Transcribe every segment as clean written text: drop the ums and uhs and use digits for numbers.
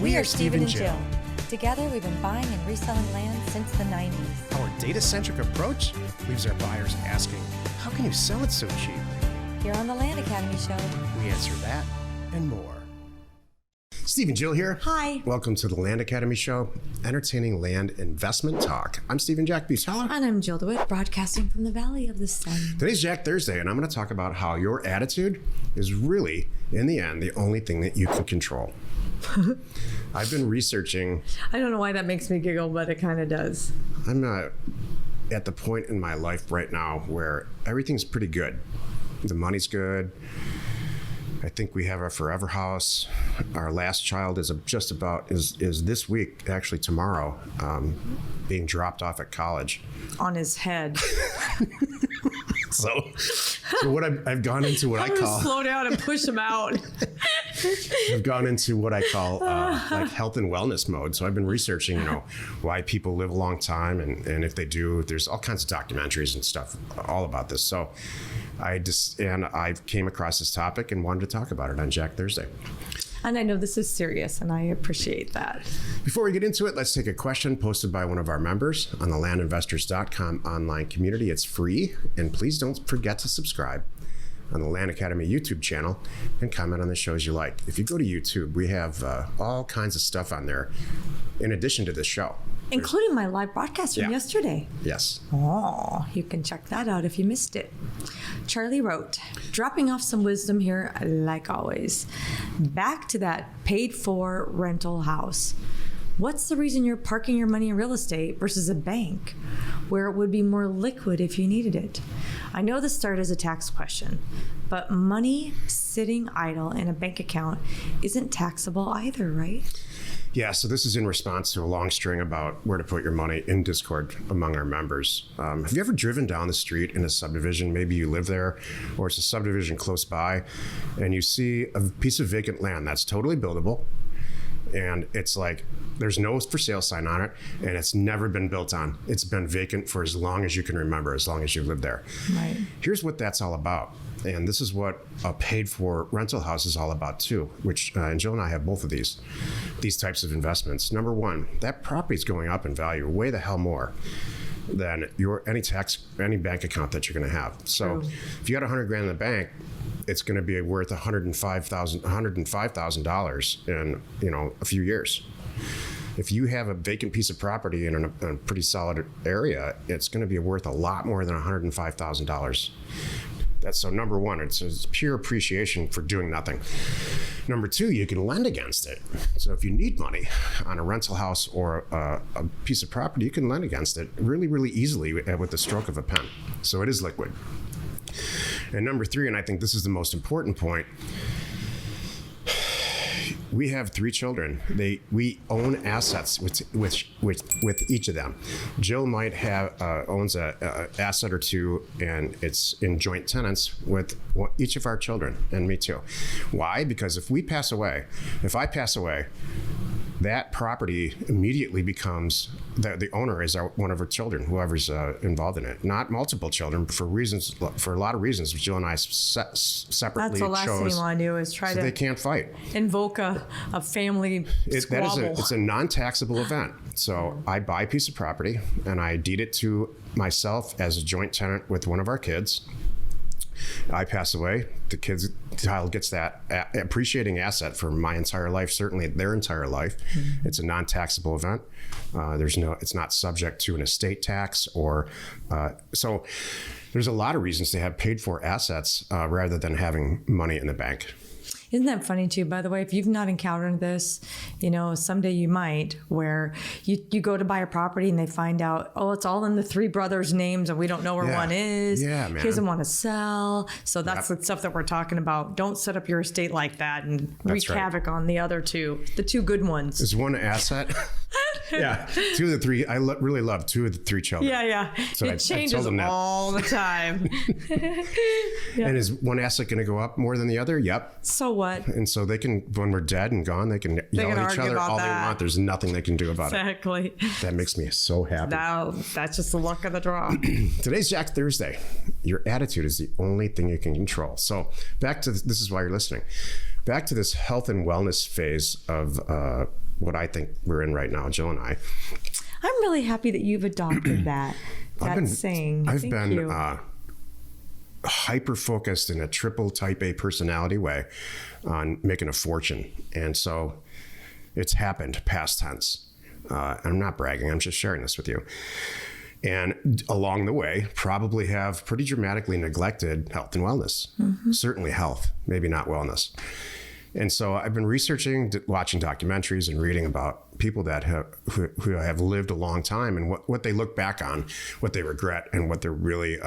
We are Steve and Jill. Together, we've been buying and reselling land since the 90s. Our data-centric approach leaves our buyers asking, how can you sell it so cheap? Here on the Land Academy Show, We answer that and more. Steve and Jill here. Hi. Welcome to the Land Academy Show, entertaining land investment talk. I'm Stephen Jack Buseller. and I'm Jill DeWitt, broadcasting from the Valley of the Sun. Today's Jack Thursday, and I'm going to talk about how your attitude is really, in the end, the only thing that you can control. I've been researching. I don't know why that makes me giggle, but it kind of does. I'm at the point in my life right now where everything's pretty good. The money's good. I think we have our forever house. Our last child is is this week, actually tomorrow, being dropped off at college. On his head. So what I've gone into what I call slow down and push him out. I've gone into what I call like health and wellness mode. So I've been researching, why people live a long time, and if they do, there's all kinds of documentaries and stuff all about this. So I came across this topic and wanted to talk about it on Jack Thursday. And I know this is serious, and I appreciate that. Before we get into it, let's take a question posted by one of our members on the landinvestors.com online community. It's free, and please don't forget to subscribe on the Land Academy YouTube channel and comment on the shows you like. If you go to YouTube, we have all kinds of stuff on there in addition to this show. Including my live broadcast from yesterday. Yes. Oh, you can check that out if you missed it. Charlie wrote, dropping off some wisdom here, like always. Back to that paid-for rental house. What's the reason you're parking your money in real estate versus a bank, where it would be more liquid if you needed it? I know this started as a tax question, but money sitting idle in a bank account isn't taxable either, right? Yeah, so this is in response to a long string about where to put your money in Discord among our members. Have you ever driven down the street in a subdivision? Maybe you live there, or it's a subdivision close by, and you see a piece of vacant land that's totally buildable, and it's like there's no for sale sign on it, and it's never been built on. It's been vacant for as long as you can remember, as long as you've lived there. Right. Here's what that's all about. And this is what a paid-for rental house is all about too, which and Jill and I have both of these types of investments. Number one, that property is going up in value way the hell more than any bank account that you're going to have. So if you got $100,000 in the bank, it's going to be worth $105,000 in a few years. If you have a vacant piece of property in a pretty solid area, it's going to be worth a lot more than $105,000. So number one, it's pure appreciation for doing nothing. Number two, you can lend against it. So if you need money on a rental house or a piece of property, you can lend against it really, really easily with the stroke of a pen. So it is liquid. And number three, and I think this is the most important point, we have 3 children. We own assets with each of them. Jill might owns a asset or two, and it's in joint tenants with each of our children, and me too. Why? Because if I pass away, that property immediately becomes the owner is one of our children, whoever's involved in it. Not multiple children for a lot of reasons, which Jill and I separately chose. That's the last thing you want to do is try to. They can't fight. Invoke a family squabble. It's a non-taxable event. So I buy a piece of property and I deed it to myself as a joint tenant with one of our kids. I pass away, the child gets that appreciating asset for my entire life, certainly their entire life. Mm-hmm. It's a non-taxable event. It's not subject to an estate tax so there's a lot of reasons to have paid for assets rather than having money in the bank. Isn't that funny too, by the way? If you've not encountered this, someday you might, where you go to buy a property and they find out, it's all in the 3 brothers' names and we don't know where one is. Yeah, man. He doesn't want to sell. So that's the stuff that we're talking about. Don't set up your estate like that and wreak havoc on the other 2, the 2 good ones. Is one asset? Yeah, 2 of the 3. I really love 2 of the 3 children. Yeah. So it changes all the time. Yeah. And is one asset going to go up more than the other? Yep. So what? And so they can, when we're dead and gone, they can yell at each other all they want. There's nothing they can do about it. Exactly. That makes me so happy. No, that's just the luck of the draw. Today's Jack Thursday. Your attitude is the only thing you can control. So back to this is why you're listening. Back to this health and wellness phase of what I think we're in right now, Jill and I. I'm really happy that you've adopted that saying. I've Thank been you. hyper focused in a triple type A personality way on making a fortune. And so it's happened past tense. I'm not bragging. I'm just sharing this with you. And along the way, probably have pretty dramatically neglected health and wellness. Certainly health, maybe not wellness. And so I've been researching, watching documentaries and reading about people that who have lived a long time and what they look back on, what they regret, and what they're really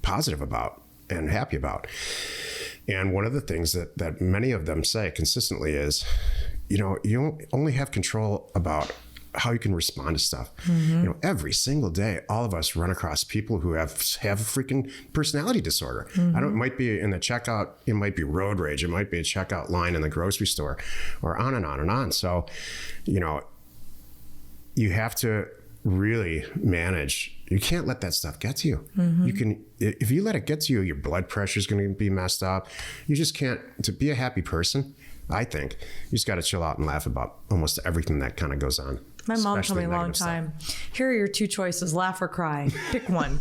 positive about and happy about. And one of the things that many of them say consistently is, you only have control about how you can respond to stuff. Every single day, all of us run across people who have a freaking personality disorder. It might be in the checkout, it might be road rage, it might be a checkout line in the grocery store, or on and on and on. So, you have to really manage. You can't let that stuff get to you. If you let it get to you, your blood pressure is going to be messed up. You just can't. To be a happy person, I think you just got to chill out and laugh about almost everything that kind of goes on. My mom told me a long time, here are your two choices, laugh or cry. Pick one.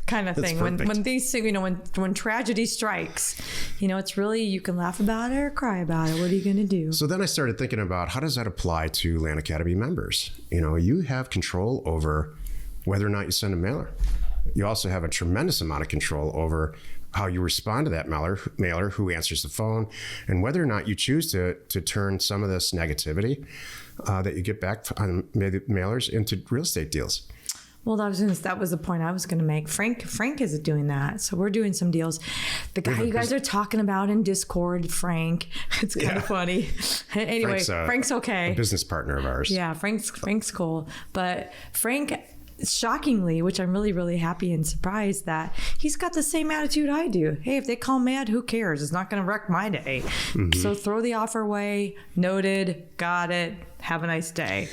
Kind of thing. When these, when tragedy strikes, it's really, you can laugh about it or cry about it. What are you going to do? So then I started thinking about, how does that apply to Land Academy members? You have control over whether or not you send a mailer. You also have a tremendous amount of control over how you respond to that mailer, who answers the phone, and whether or not you choose to turn some of this negativity that you get back on mailers into real estate deals. Well, that was the point I was going to make. Frank is doing that. So we're doing some deals. The guy you guys are talking about in Discord, Frank, it's kind of funny. Anyway, Frank's okay. A business partner of ours. Yeah, Frank's cool. But Frank, shockingly, which I'm really, really happy and surprised that he's got the same attitude I do. Hey, if they call mad, who cares? It's not going to wreck my day. So throw the offer away. Noted. Got it. Have a nice day.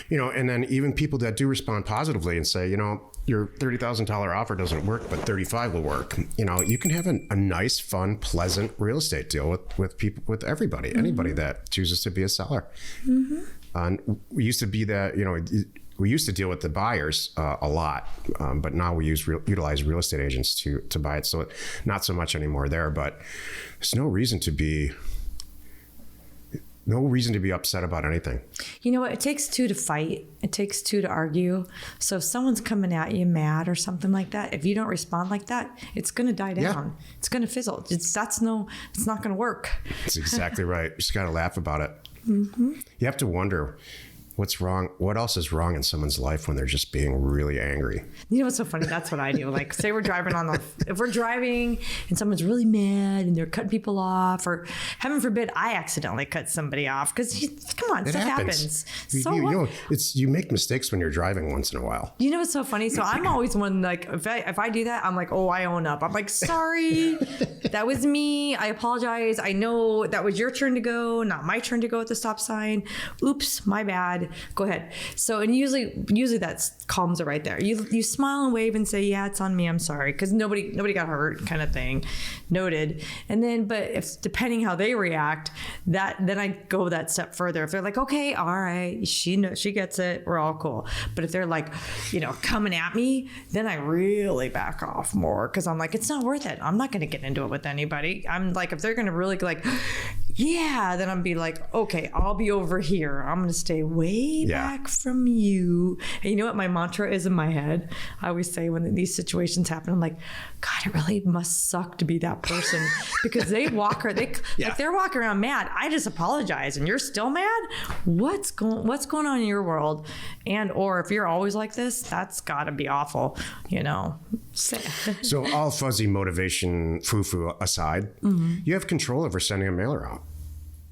And then even people that do respond positively and say, your $30,000 offer doesn't work, but 35 will work. You can have a nice, fun, pleasant real estate deal with people, with everybody, anybody that chooses to be a seller. And we used to be that, we used to deal with the buyers a lot, but now we utilize real estate agents to buy it. So not so much anymore there, but there's no reason to be upset about anything. You know what? It takes two to fight. It takes two to argue. So if someone's coming at you mad or something like that, if you don't respond like that, it's going to die down. Yeah. It's going to fizzle. It's not going to work. That's exactly right. You just got to laugh about it. You have to wonder, what's wrong? What else is wrong in someone's life when they're just being really angry? What's so funny? That's what I do. Like, say we're driving if we're driving and someone's really mad and they're cutting people off, or heaven forbid, I accidentally cut somebody off, because come on, stuff happens. You make mistakes when you're driving once in a while. What's so funny? So I'm always one, like, if I do that, I'm like, oh, I own up. I'm like, sorry, that was me. I apologize. I know that was your turn to go, not my turn to go at the stop sign. Oops, my bad. Go ahead. So, and usually that calms it right there. You smile and wave and say, yeah, it's on me. I'm sorry. Because nobody got hurt, kind of thing. Noted. And then, but if depending how they react, then I go that step further. If they're like, okay, all right, she gets it, we're all cool. But if they're like, coming at me, then I really back off more, because I'm like, it's not worth it. I'm not going to get into it with anybody. I'm like, if they're going to really like, yeah, then I'm be like, okay, I'll be over here. I'm going to stay way back from you. And you know what my mantra is in my head? I always say when these situations happen, I'm like, God, it really must suck to be that person, because they're walking around mad. I just apologize and you're still mad. What's going on in your world? And, or if you're always like this, that's gotta be awful, So all fuzzy motivation foo-foo aside, you have control over sending a mailer out.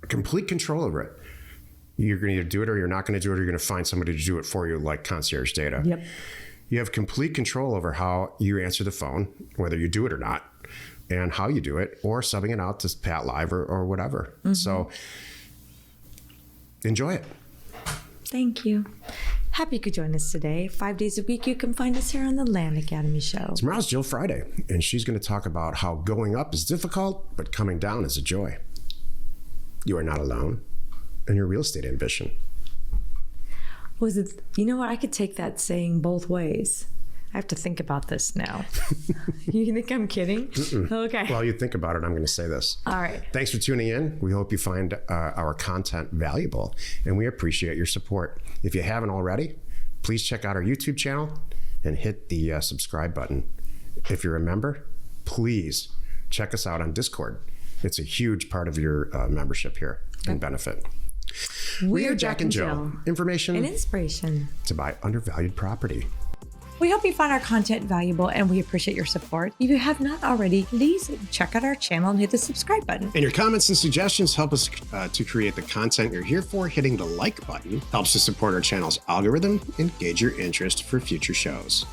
Complete control over it. You're going to either do it or you're not going to do it, or you're going to find somebody to do it for you, like concierge data. Yep. You have complete control over how you answer the phone, whether you do it or not, and how you do it, or subbing it out to Pat Live or whatever. So enjoy it. Thank you. Happy you could join us today. 5 days a week, you can find us here on the Land Academy Show. Tomorrow's Jill Friday, and she's going to talk about how going up is difficult, but coming down is a joy. You are not alone. and your real estate ambition. Was it, you know what? I could take that saying both ways. I have to think about this now. You think I'm kidding? Okay. While you think about it, I'm going to say this. All right. Thanks for tuning in. We hope you find our content valuable, and we appreciate your support. If you haven't already, please check out our YouTube channel and hit the subscribe button. If you're a member, please check us out on Discord. It's a huge part of your membership here and benefit. We are Jack and Jill. Information and inspiration to buy undervalued property. We hope you found our content valuable and we appreciate your support. If you have not already, please check out our channel and hit the subscribe button. And your comments and suggestions help us to create the content you're here for. Hitting the like button helps to support our channel's algorithm and gauge your interest for future shows.